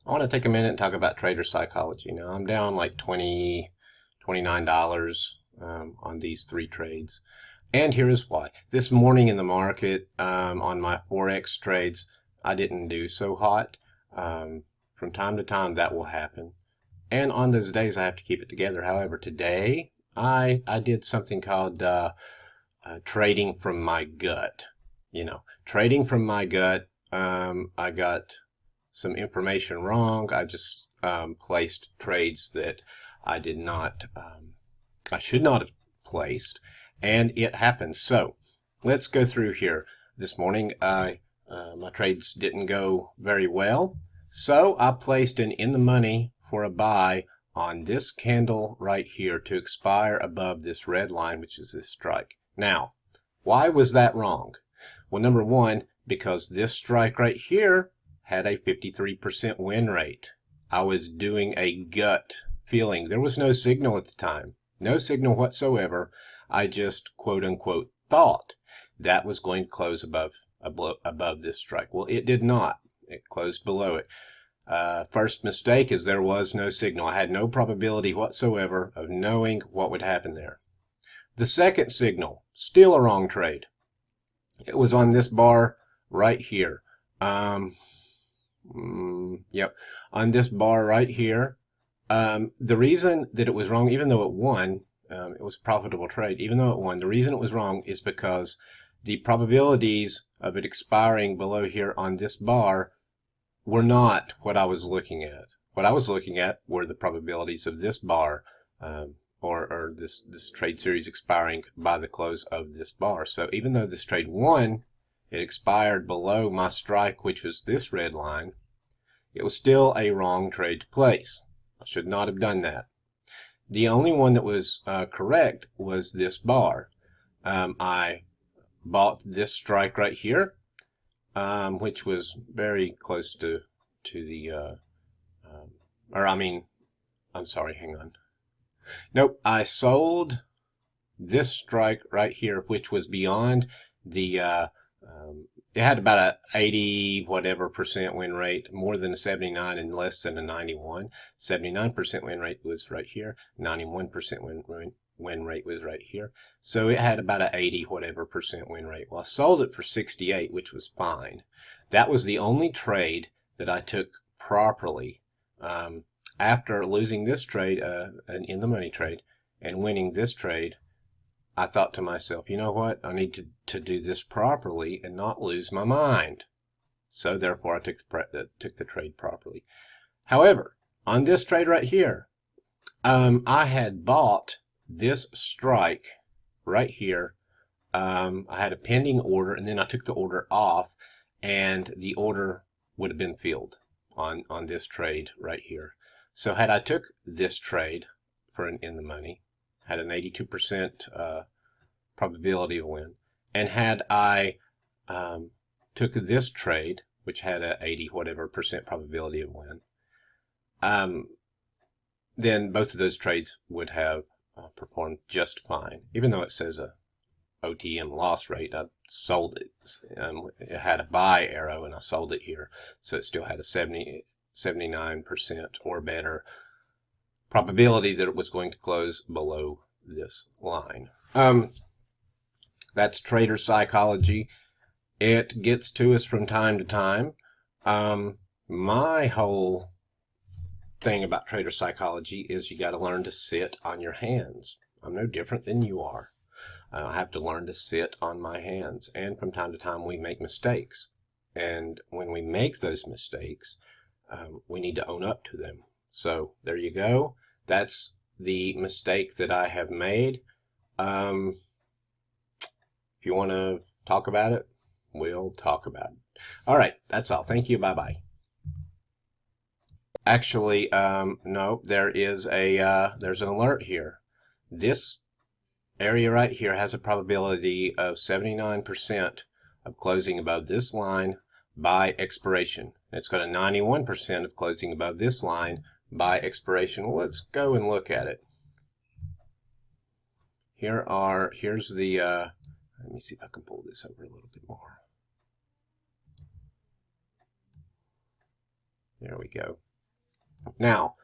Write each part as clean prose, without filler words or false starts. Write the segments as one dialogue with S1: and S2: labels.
S1: I want to take a minute and talk about trader psychology. Now, I'm down like $29 on these 3 trades. And here is why. This morning in the market, on my forex trades, I didn't do so hot. From time to time, that will happen. And on those days, I have to keep it together. However, today, I did something called trading from my gut. Trading from my gut. I got some information wrong. I just placed trades that I did not, I should not have placed, and it happens. So let's go through here. This morning, my trades didn't go very well, so I placed an in the money for a buy on this candle right here to expire above this red line, which is this strike. Now, why was that wrong? Well, number one, because this strike right here had a 53% win rate. I was doing a gut feeling. There was no signal at the time. No signal whatsoever. I just quote unquote thought that was going to close above this strike. Well, it did not. It closed below it. First mistake is there was no signal. I had no probability whatsoever of knowing what would happen there. The second signal, still a wrong trade. It was on this bar right here. Yep, on this bar right here. The reason that it was wrong, even though it won, it was a profitable trade, even though it won, the reason it was wrong is because the probabilities of it expiring below here on this bar were not what I was looking at. What I was looking at were the probabilities of this bar, or this trade series expiring by the close of this bar. So even though this trade won, it expired below my strike, which was this red line. It was still a wrong trade to place. I should not have done that. The only one that was correct was this bar. I bought this strike right here, which was very close to the, I'm sorry, hang on. Nope, I sold this strike right here, which was beyond the, it had about a 80 whatever percent win rate, more than a 79 and less than a 91. 79% win rate was right here. 91% win rate was right here. So it had about a 80 whatever percent win rate. Well, I sold it for 68, which was fine. That was the only trade that I took properly. After losing this trade, an in the money trade, and winning this trade, I thought to myself, you know what? I need to do this properly and not lose my mind. So therefore, I took the trade properly. However, on this trade right here, I had bought this strike right here. I had a pending order, and then I took the order off, and the order would have been filled on this trade right here. So had I took this trade for an in the money, had an 82% probability of win, and had I took this trade, which had a 80 whatever percent probability of win, then both of those trades would have performed just fine. Even though it says a OTM loss rate, I sold it. It had a buy arrow, and I sold it here, so it still had a 79% or better probability that it was going to close below this line. That's trader psychology. It gets to us from time to time. My whole thing about trader psychology is you got to learn to sit on your hands. I'm no different than you are. I have to learn to sit on my hands, and from time to time we make mistakes, and when we make those mistakes, we need to own up to them. So there you go. That's the mistake that I have made. If you want to talk about it, we'll talk about it. All right, that's all. Thank you. Bye-bye. Actually, no, there's an alert here. This area right here has a probability of 79% of closing above this line by expiration. It's got a 91% of closing above this line by expiration. Well, let's go and look at it. Here's the, let me see if I can pull this over a little bit more. There we go. Now,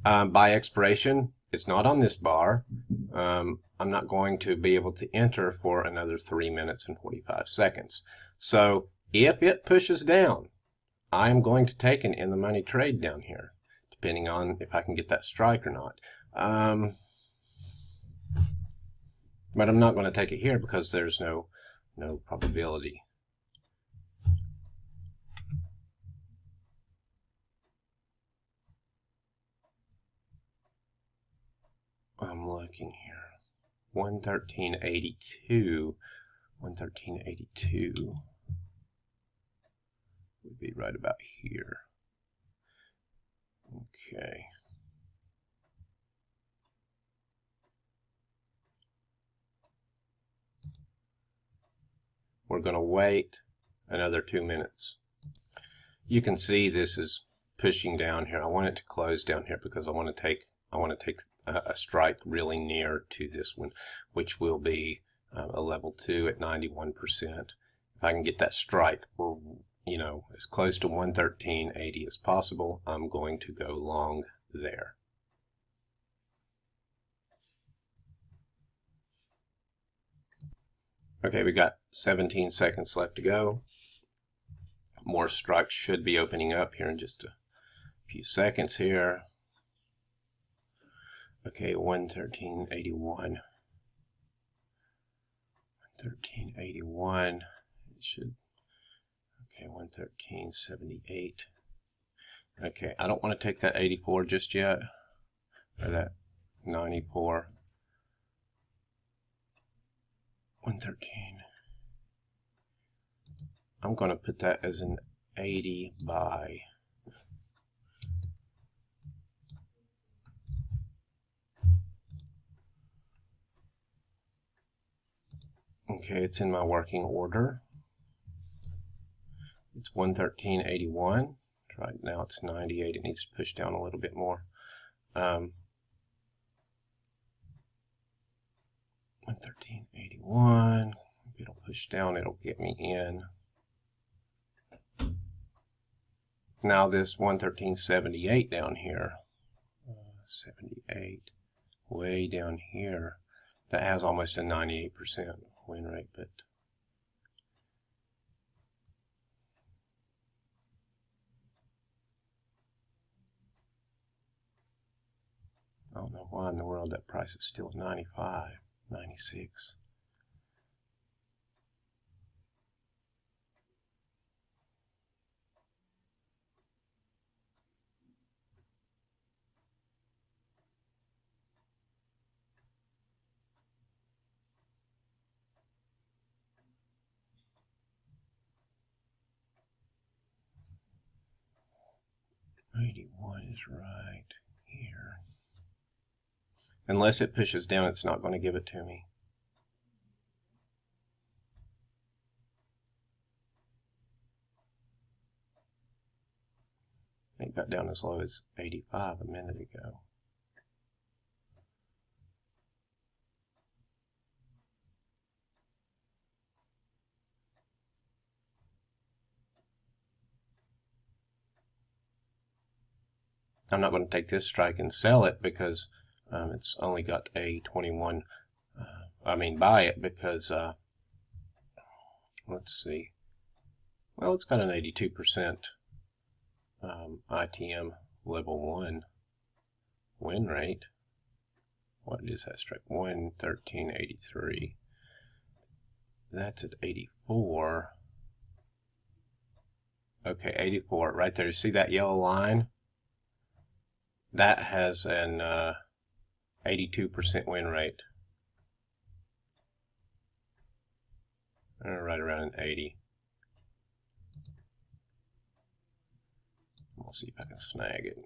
S1: by expiration, it's not on this bar. I'm not going to be able to enter for another 3 minutes and 45 seconds. So if it pushes down, I'm going to take an in the money trade down here, depending on if I can get that strike or not. But I'm not going to take it here because there's no probability. I'm looking here. 113.82. 113.82 would be right about here. Okay. We're going to wait another 2 minutes. You can see this is pushing down here. I want it to close down here because I want to take a strike really near to this one, which will be a level 2 at 91%. If I can get that strike, you know, as close to 113.80 as possible, I'm going to go long there. Okay, we got 17 seconds left to go. More strikes should be opening up here in just a few seconds here. Okay, 113.81. 113.81. It should. Okay, 113.78. Okay, I don't want to take that 84 just yet, or that 94. 113. I'm going to put that as an 80 buy. Okay, it's in my working order. It's 113.81. Right now it's 98. It needs to push down a little bit more. 113.81. If it'll push down, it'll get me in. Now this 113.78 down here, 78, way down here, that has almost a 98% win rate, but I don't know why in the world that price is still 95, 96. $81 is right here. Unless it pushes down, it's not going to give it to me. It got down as low as 85 a minute ago. I'm not going to take this strike and sell it because it's only got a 21. Buy it because let's see. Well, it's got an 82% ITM level 1 win rate. What is that strike? 113.83. That's at 84. Okay, 84 right there. You see that yellow line? That has an 82% win rate. Right around an 80. We'll see if I can snag it.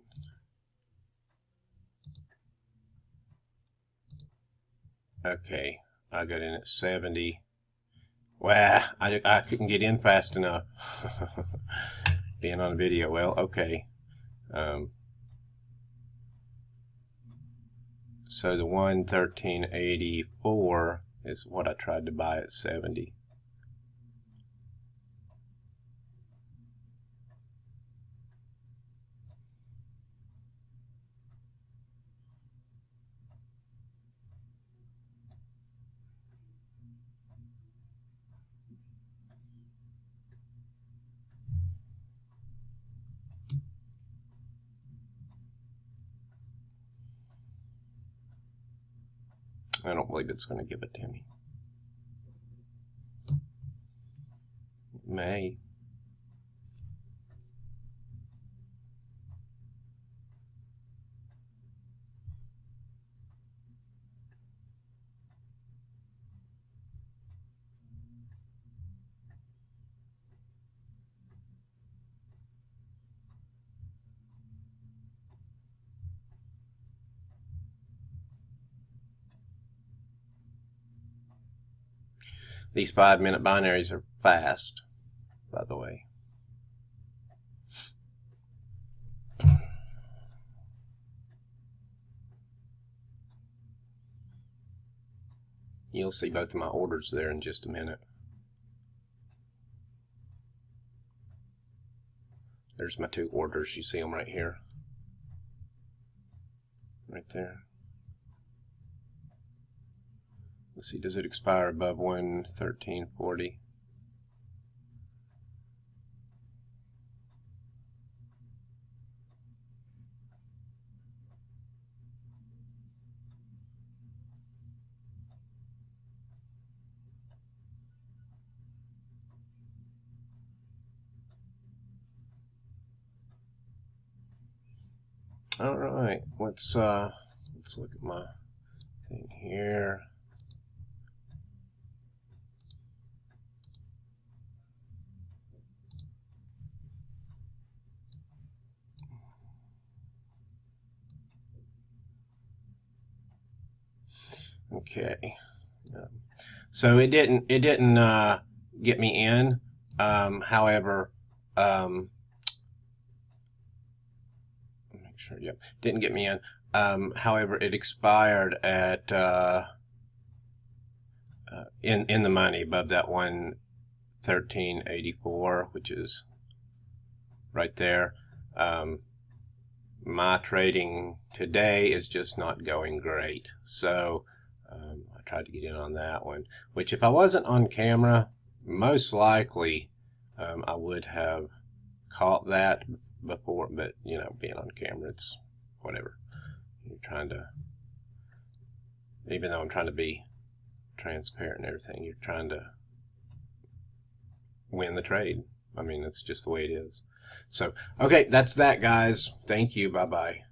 S1: Okay, I got in at 70. Well, I couldn't get in fast enough. Being on video. Well, okay. So the 113.84 is what I tried to buy at 70. I don't believe it's going to give it to me. It may. These 5-minute binaries are fast, by the way. You'll see both of my orders there in just a minute. There's my 2 orders. You see them right here. Right there. Let's see, does it expire above 113.40? All right, let's look at my thing here. Okay, so it didn't get me in. However, make sure. Yep, didn't get me in. However, it expired at in the money above that 113.84, which is right there. My trading today is just not going great, so I tried to get in on that one, which if I wasn't on camera, most likely I would have caught that before, but you know, being on camera, it's whatever. You're trying to, even though I'm trying to be transparent and everything, you're trying to win the trade. I mean, that's just the way it is. So, okay, that's that, guys. Thank you. Bye-bye.